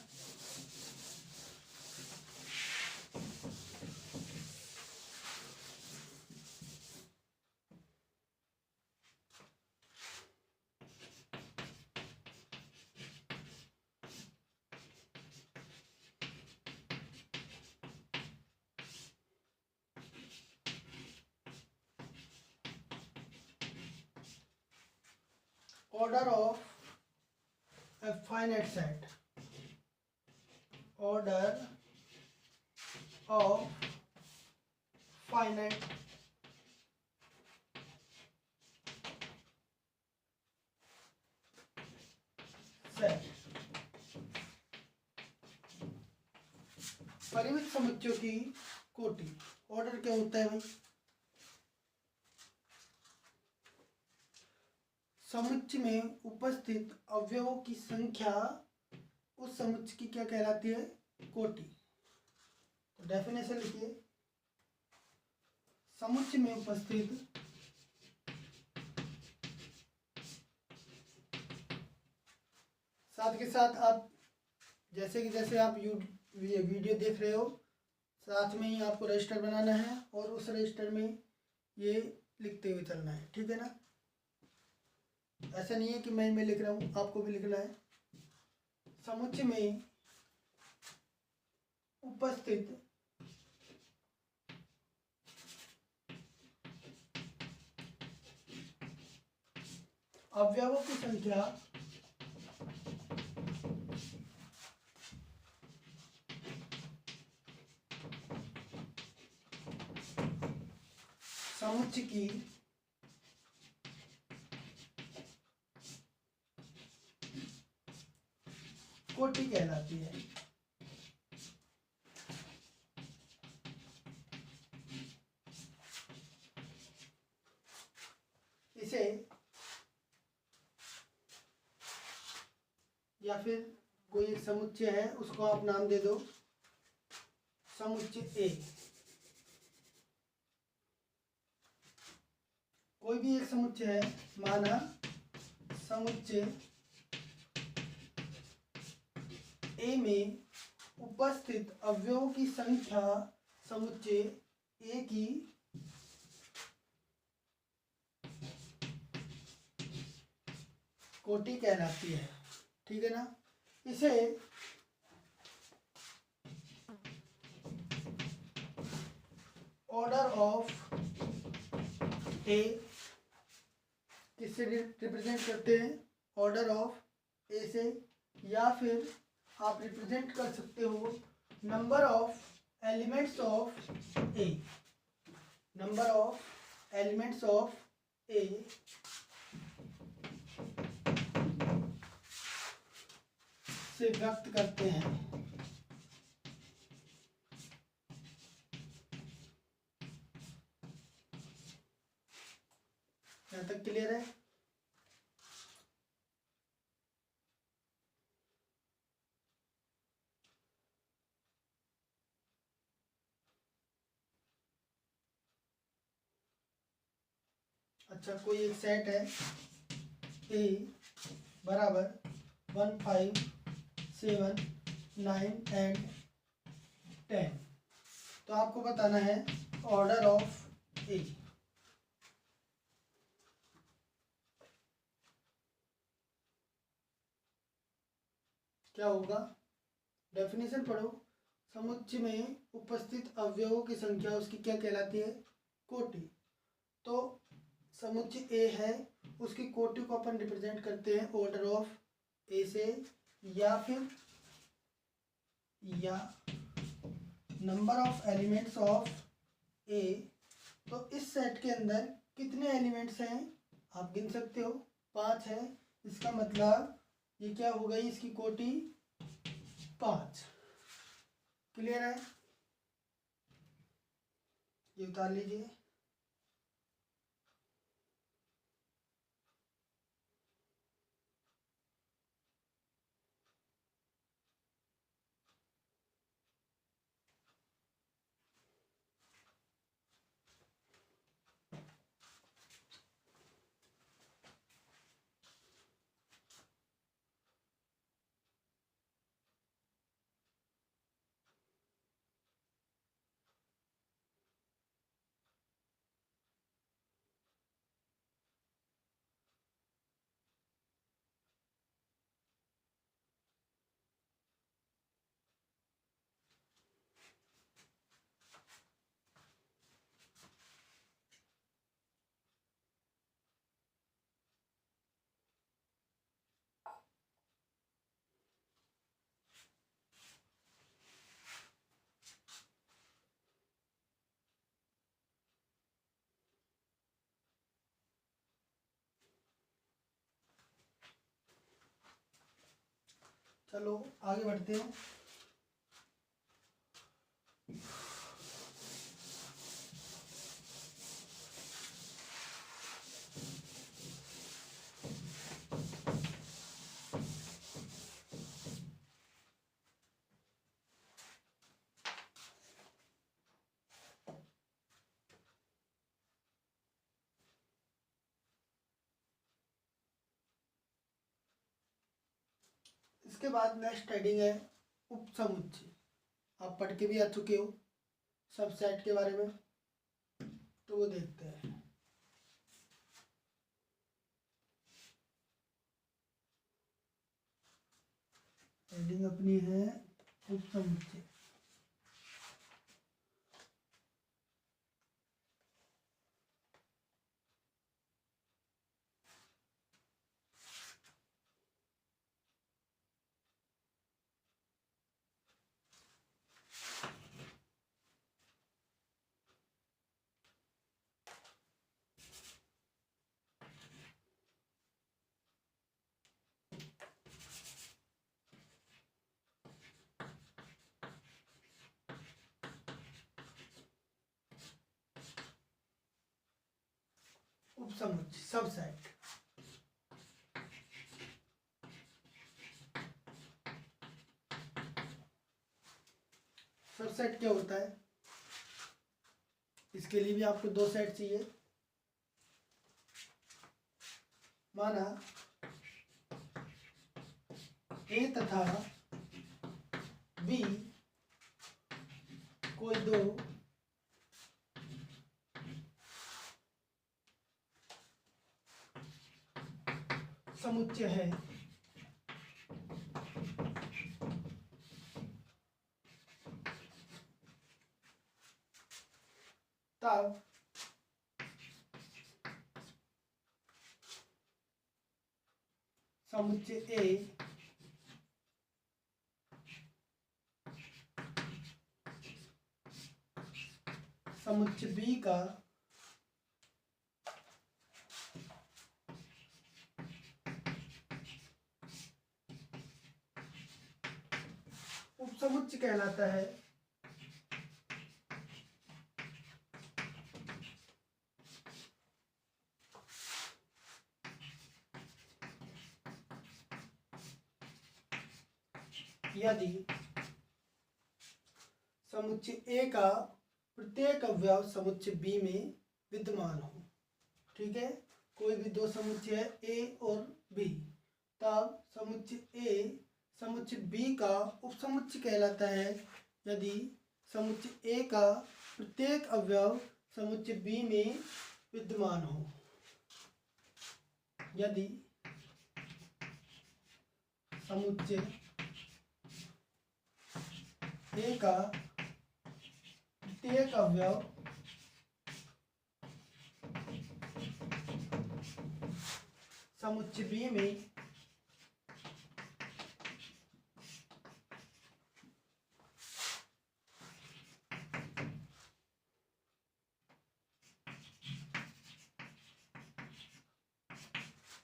order of a finite set, order of finite set, परिमित समुच्चयों की कोटि। ऑर्डर क्या होता है भाई? समुच्चय में उपस्थित अवयवों की संख्या उस समुच्चय की क्या कहलाती है? कोटि। तो डेफिनेशन लिखिए, समुच्चय में उपस्थित साथ के साथ आप जैसे आप ये वीडियो देख रहे हो, साथ में ही आपको रजिस्टर बनाना है और उस रजिस्टर में ये लिखते हुए चलना है। ठीक है ना? ऐसा नहीं है कि मैं लिख रहा हूँ, आपको भी लिखना है। समुच्चय में उपस्थित अवयवों की संख्या समुच्चय की कोटि कहलाती है। इसे या फिर कोई एक समुच्चय है उसको आप नाम दे दो समुच्चय ए। कोई भी एक समुच्चय है, माना समुच्चय ए में उपस्थित अवयवों की संख्या समुच्चय ए की कोटि कहलाती है। ठीक है ना। इसे ऑर्डर ऑफ ए किससे रिप्रेजेंट करते हैं? ऑर्डर ऑफ ए से, या फिर आप रिप्रेजेंट कर सकते हो number of elements of A. Number of elements of A से व्यक्त करते हैं। यहाँ तक क्लियर है? अच्छा, कोई एक सेट है ए बराबर 1 5 7 9 एंड 10, तो आपको बताना है ऑर्डर ऑफ ए। क्या होगा? डेफिनेशन पढ़ो। समुच्चय में उपस्थित अवयवों की संख्या उसकी क्या कहलाती है? कोटि। तो समुच्चय ए है, उसकी कोटि को अपन रिप्रेजेंट करते हैं ऑर्डर ऑफ ए से, या फिर या नंबर ऑफ एलिमेंट्स ऑफ ए। तो इस सेट के अंदर कितने एलिमेंट्स हैं आप गिन सकते हो? 5 है। इसका मतलब ये क्या हो गई? इसकी कोटि 5। क्लियर है? ये उतार लीजिए। चलो आगे बढ़ते हैं। इसके बाद नेक्स्ट हेडिंग है उपसमुच्चय। आप पढ़ के भी आ चुके हो सबसेट के बारे में, तो वो देखते हैं। हेडिंग अपनी है उपसमुच्चय। उपसमुच्चय सबसेट। सबसेट क्या होता है? इसके लिए भी आपको 2 सेट चाहिए। माना ए तथा बी कोई 2 समुच्चय समुच्चय है तब समुच्चय ए समुच्चय बी का उपसमुच्चय कहलाता है। यदि समुच्चय ए का प्रत्येक अवयव समुच्चय बी में विद्यमान हो। ठीक है, कोई भी दो समुच्चय है ए और बी, तब समुच्चय ए समुच्चय बी का उपसमुच्चय कहलाता है यदि समुच्चय ए का प्रत्येक अवयव समुच्चय बी में विद्यमान हो। यदि समुच्चय ए का प्रत्येक अवयव समुच्चय बी में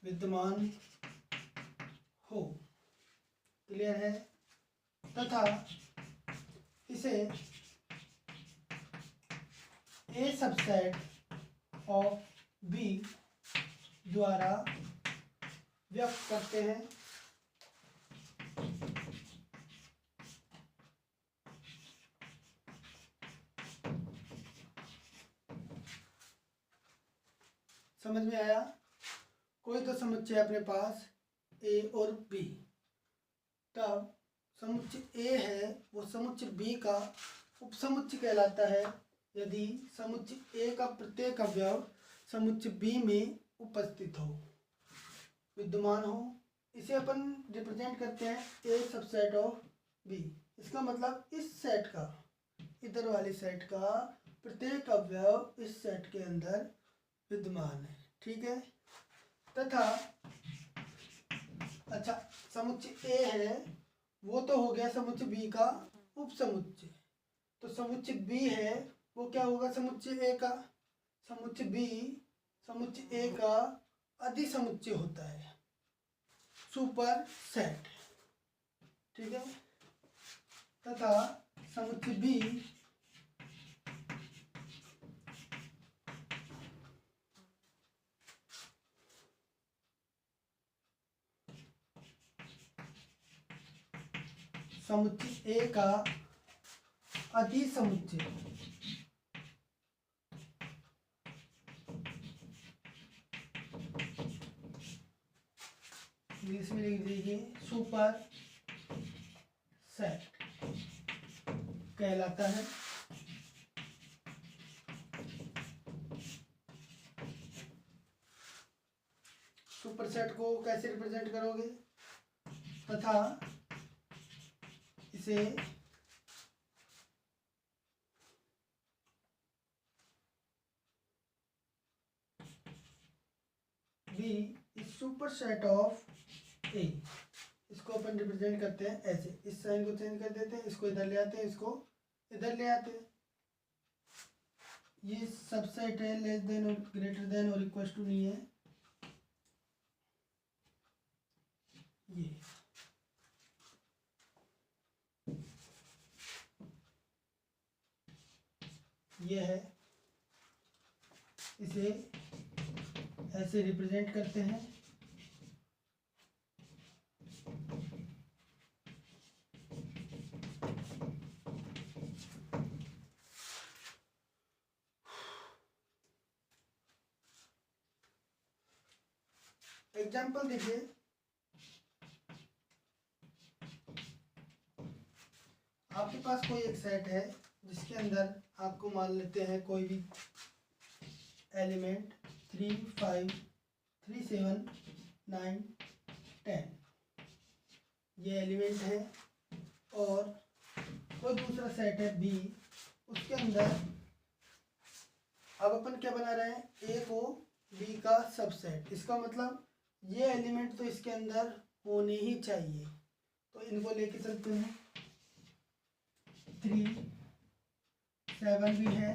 विद्यमान हो। क्लियर है? तथा इसे ए सबसेट ऑफ बी द्वारा व्यक्त करते हैं। समझ में आया? कोई तो समुच्चय अपने पास ए और बी, तब समुच्चय ए है वो समुच्चय बी का उपसमुच्चय कहलाता है यदि समुच्चय ए का प्रत्येक अवयव समुच्चय बी में उपस्थित हो, विद्यमान हो। इसे अपन रिप्रेजेंट करते हैं ए सबसेट ऑफ बी। इसका मतलब इस सेट का, इधर वाली सेट का प्रत्येक अवयव इस सेट के अंदर विद्यमान है। ठीक है? तथा अच्छा, समुच्चय ए है वो तो हो गया समुच्चय बी का उपसमुच्चय। तो समुच्चय बी है वो क्या होगा समुच्चय ए का? समुच्चय बी समुच्चय ए का अधिसमुच्चय होता है, सुपर सेट। ठीक है? तथा समुच्चय बी समुच्चय ए का अधिसमुच्चय। इंग्लिश में लिख दीजिए सुपर सेट कहलाता है। सुपर सेट को कैसे रिप्रेजेंट करोगे? तथा इसे बी इस सुपर सेट ऑफ ए, इसको अपन रिप्रेजेंट करते हैं ऐसे। इस साइन को चेंज कर देते हैं, इसको इधर ले आते हैं, इसको इधर ले आते हैं। ये सबसेट है, लेस देन और ग्रेटर देन और इक्वल टू नहीं है। ये है, इसे ऐसे रिप्रेजेंट करते हैं। एग्जाम्पल देखिए, आपके पास कोई एक सेट है जिसके अंदर आपको मान लेते हैं कोई भी एलिमेंट 3, 5, 3, 7, 9, 10 ये एलिमेंट है। और कोई दूसरा सेट है बी, उसके अंदर अब अपन क्या बना रहे हैं, ए को बी का सबसेट। इसका मतलब ये एलिमेंट तो इसके अंदर होने ही चाहिए, तो इनको लेके चलते हैं। 3 7 भी है,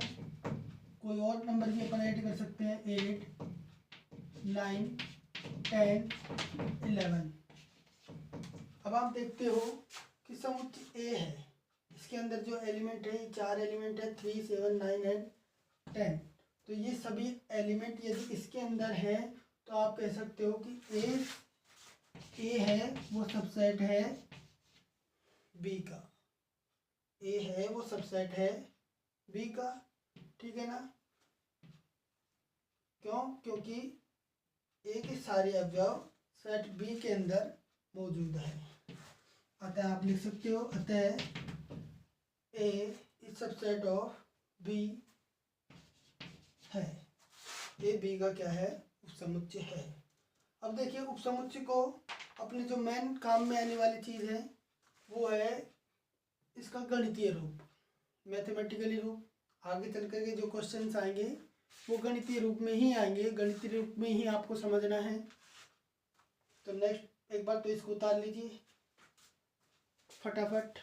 कोई और नंबर भी अपन ऐड कर सकते हैं, 8 9 10 11। अब आप देखते हो कि समुच्चय ए है, इसके अंदर जो एलिमेंट है 4 एलिमेंट है, 3 7 9 एंड 10। तो ये सभी एलिमेंट यदि इसके अंदर है तो आप कह सकते हो कि ए है वो सबसेट है बी का, ए है वो सबसेट है बी का, ठीक है ना। क्यों? क्योंकि ए के सारे अवयव सेट बी के अंदर मौजूद है। अतः आप लिख सकते हो, अतः ए इज सबसेट ऑफ बी है, ए बी का क्या है, उपसमुच्चय है। अब देखिए उपसमुच्चय को अपने जो मेन काम में आने वाली चीज़ है वो है इसका गणितीय रूप, मैथमेटिकली रूप। आगे चल कर के जो क्वेश्चंस आएंगे वो गणितीय रूप में ही आएंगे, गणितीय रूप में ही आपको समझना है। तो नेक्स्ट एक बार तो इसको उतार लीजिए फटाफट।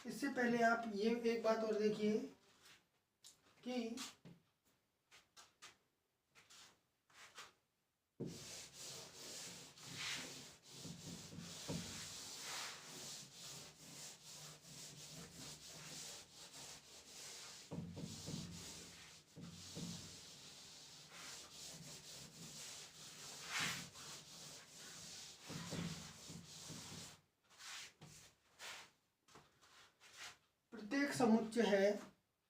इससे पहले आप ये एक बात और देखिए कि प्रत्येक समुच्चय है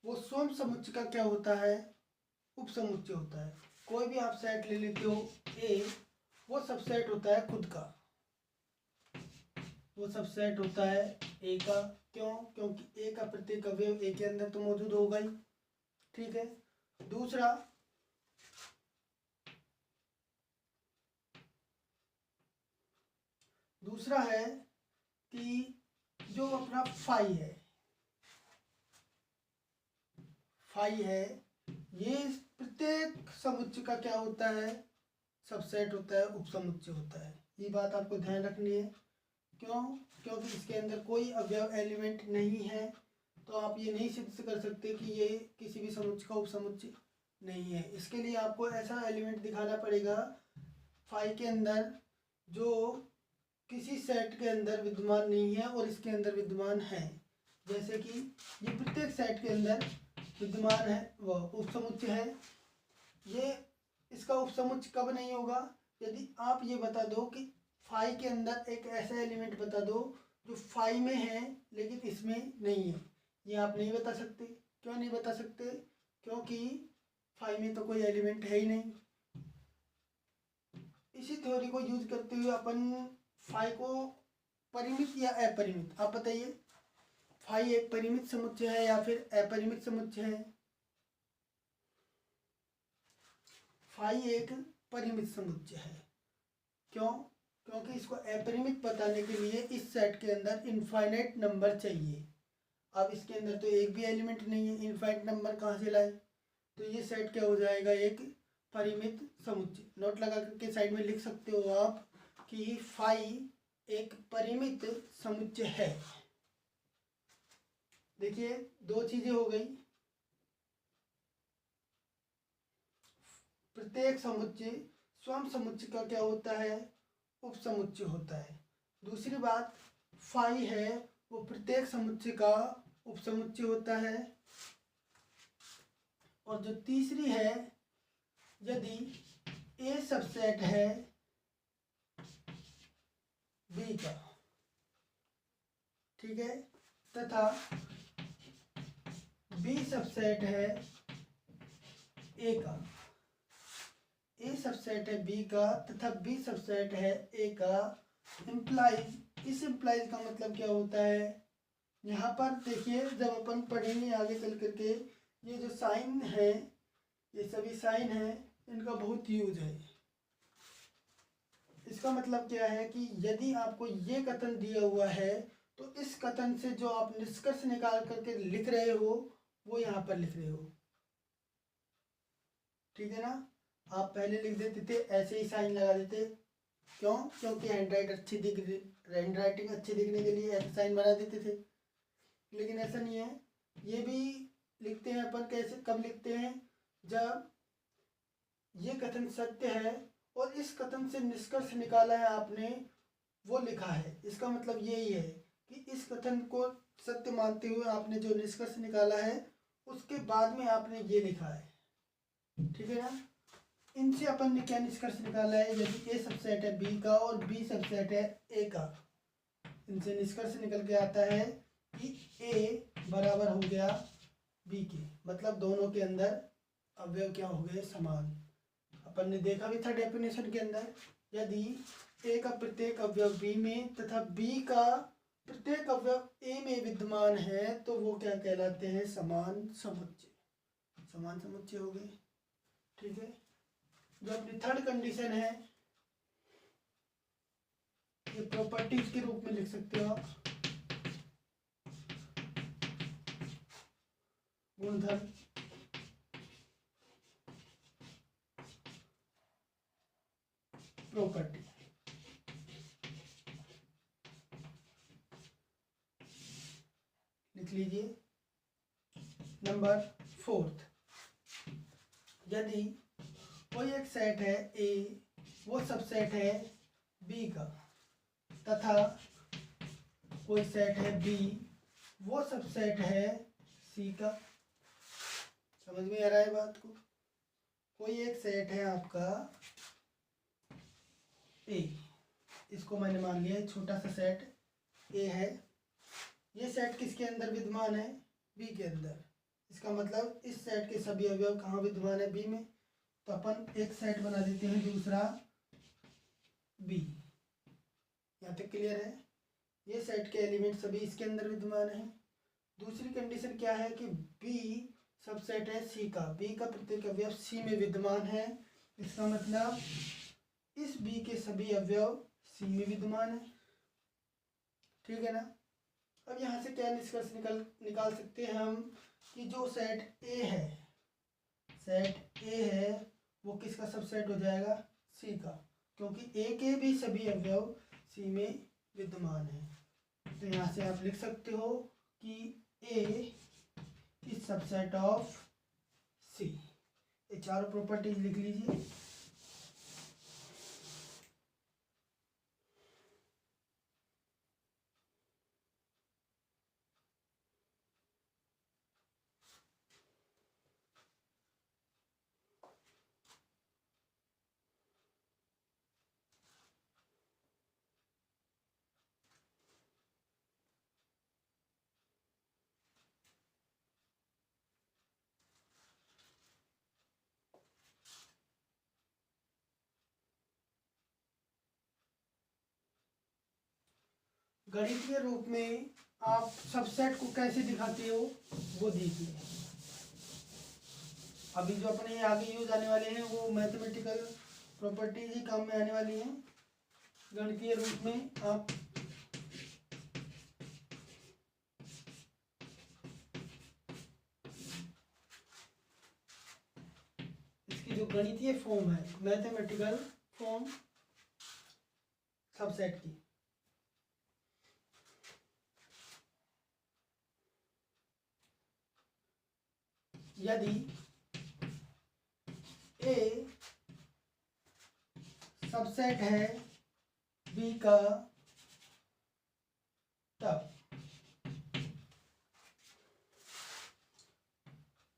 वो स्वयं समुच्चय का क्या होता है, उपसमुच्चय होता है। कोई भी आप सेट ले लेते हो ए, वो सबसेट होता है खुद का, वो सबसेट होता है ए का। क्यों? क्योंकि ए का प्रत्येक अवयव ए के अंदर तो मौजूद होगा ही, ठीक है। दूसरा है कि जो अपना फाई है ये प्रत्येक समुच्चय का क्या होता है, सबसेट होता है, उपसमुच्चय होता है। ये बात आपको ध्यान रखनी है। क्यों? क्योंकि इसके अंदर कोई अवयव एलिमेंट नहीं है, तो आप ये नहीं सिद्ध कर सकते कि ये किसी भी समुच्चय का उपसमुच्चय नहीं है। इसके लिए आपको ऐसा एलिमेंट दिखाना पड़ेगा फाई के अंदर जो किसी सेट के अंदर विद्यमान नहीं है और इसके अंदर विद्यमान है। जैसे कि ये प्रत्येक सेट के अंदर विद्यमान है, वह उपसमुच्चय है। ये इसका उपसमुच्चय कब नहीं होगा, यदि आप ये बता दो कि फाई के अंदर एक ऐसा एलिमेंट बता दो जो फाई में है लेकिन इसमें नहीं है। ये आप नहीं बता सकते। क्यों नहीं बता सकते? क्योंकि फाई में तो कोई एलिमेंट है ही नहीं। इसी थ्योरी को यूज करते हुए अपन फाई को परिमित या अपरिमित, आप बताइए फाई एक परिमित समुच्चय है या फिर अपरिमित समुच्चय है? फाई एक परिमित समुच्चय है। क्यों? क्योंकि इसको अपरिमित बताने के लिए इस सेट के अंदर इनफाइनाइट नंबर चाहिए। अब इसके अंदर तो एक भी एलिमेंट नहीं है, इनफाइनाइट नंबर कहाँ से लाए? तो ये सेट क्या हो जाएगा? एक परिमित समुच्चय। नोट लगा करके साइड में लिख सकते हो आप कि फाई एक परिमित समुच्चय है। देखिए दो चीजें हो गई, प्रत्येक समुच्चय स्वयं समुच्चय का क्या होता है? उपसमुच्चय होता है। दूसरी बात फाई है वो प्रत्येक समुच्चय का उपसमुच्चय होता है। और जो तीसरी है, यदि ए सबसेट है बी का, ठीक है, तथा बी सबसेट है ए का, ए सबसेट है बी का तथा बी सबसेट है ए का, इम्प्लाइज, इस इम्प्लाइज का मतलब क्या होता है? यहाँ पर देखिए जब अपन पढ़ेंगे आगे चल करके, ये जो साइन है, ये सभी साइन है, इनका बहुत यूज है। इसका मतलब क्या है कि यदि आपको ये कथन दिया हुआ है तो इस कथन से जो आप निष्कर्ष निकाल करके लिख रहे हो वो यहाँ पर लिख रहे हो, ठीक है ना? आप पहले लिख देते थे, ऐसे ही साइन लगा देते। क्यों? क्योंकि हैंडराइटिंग अच्छी दिखने के लिए ऐसे साइन बना देते थे। लेकिन ऐसा नहीं है, ये भी लिखते हैं अपन। कैसे, कब लिखते हैं? जब ये कथन सत्य है और इस कथन से निष्कर्ष निकाला है आपने, वो लिखा है। इसका मतलब यही है कि इस कथन को सत्य मानते हुए आपने जो निष्कर्ष निकाला है उसके बाद में आपने ये लिखा है, ठीक है ना? इनसे अपन ने क्या निष्कर्ष निकाला है? यदि ए सबसेट है बी का और बी सबसेट है ए का, इनसे निष्कर्ष निकल के आता है कि ए बराबर हो गया बी के, मतलब दोनों के अंदर अवयव क्या हो गए? समान। अपन ने देखा भी था डेफिनेशन के अंदर, यदि ए का प्रत्येक अवयव बी में तथा बी का प्रत्येक अवयव ए में विद्यमान है तो वो क्या कहलाते हैं? समान समुच्चय। समान समुच्चय हो गए, ठीक है। जो अपनी थर्ड कंडीशन है, ये प्रॉपर्टीज के रूप में लिख सकते हो आप, गुणधर्म। प्रॉपर्टी लिख लीजिए। नंबर 4, यदि कोई एक सेट है ए, वो सबसेट है बी का, तथा कोई सेट है बी, वो सबसेट है सी का। समझ में आ रहा है बात को? कोई एक सेट है आपका ए, इसको मैंने मान लिया छोटा सा सेट ए है। ये सेट किसके अंदर विद्यमान है? बी के अंदर। इसका मतलब इस सेट के सभी अवयव कहाँ विद्यमान है? बी में। तो अपन एक सेट बना देते हैं, दूसरा बी। यहाँ तक क्लियर है? ये सेट के एलिमेंट सभी इसके अंदर विद्यमान है। दूसरी कंडीशन क्या है कि बी सबसेट है सी का, बी का प्रत्येक अवयव सी में विद्यमान है। इसका मतलब इस बी के सभी अवयव सी में विद्यमान है, ठीक है ना? अब यहाँ से क्या निष्कर्ष निकाल सकते हैं हम कि जो सेट ए है, सेट ए है वो किसका सबसेट हो जाएगा? सी का, क्योंकि ए के भी सभी अवयव सी में विद्यमान है। तो यहाँ से आप लिख सकते हो कि ए इज सबसेट ऑफ सी। ये चारों प्रॉपर्टीज लिख लीजिए। गणितीय रूप में आप सबसेट को कैसे दिखाते हो वो देखिए। अभी जो अपने आगे यूज आने वाले हैं वो मैथमेटिकल प्रॉपर्टीज ही काम में आने वाली हैं। गणितीय रूप में आप इसकी जो गणितीय फॉर्म है, मैथमेटिकल फॉर्म सबसेट की, यदि ए सबसेट है बी का, तब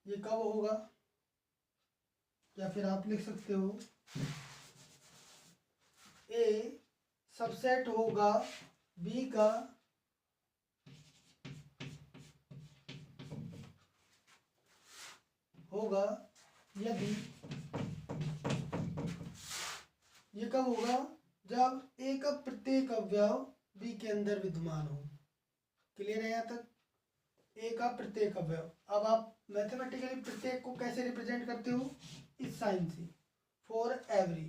ये कब होगा, या फिर आप लिख सकते हो ए सबसेट होगा बी का होगा यदि, ये कब होगा, जब ए का प्रत्येक अवयव बी के अंदर विद्यमान हो। क्लियर है यहाँ तक? ए का प्रत्येक अवयव। अब आप मैथमेटिकली प्रत्येक को कैसे रिप्रेजेंट करते हो, इस साइन से, फॉर एवरी।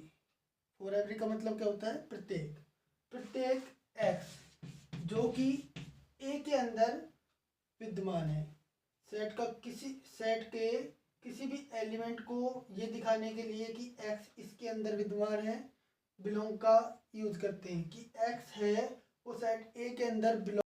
फॉर एवरी का मतलब क्या होता है, प्रत्येक। प्रत्येक एक्स जो कि ए के अंदर विद्यमान है। सेट के किसी भी एलिमेंट को ये दिखाने के लिए कि एक्स इसके अंदर विद्यमान है, बिलोंग का यूज करते हैं कि एक्स है वो सेट ए के अंदर बिलोंग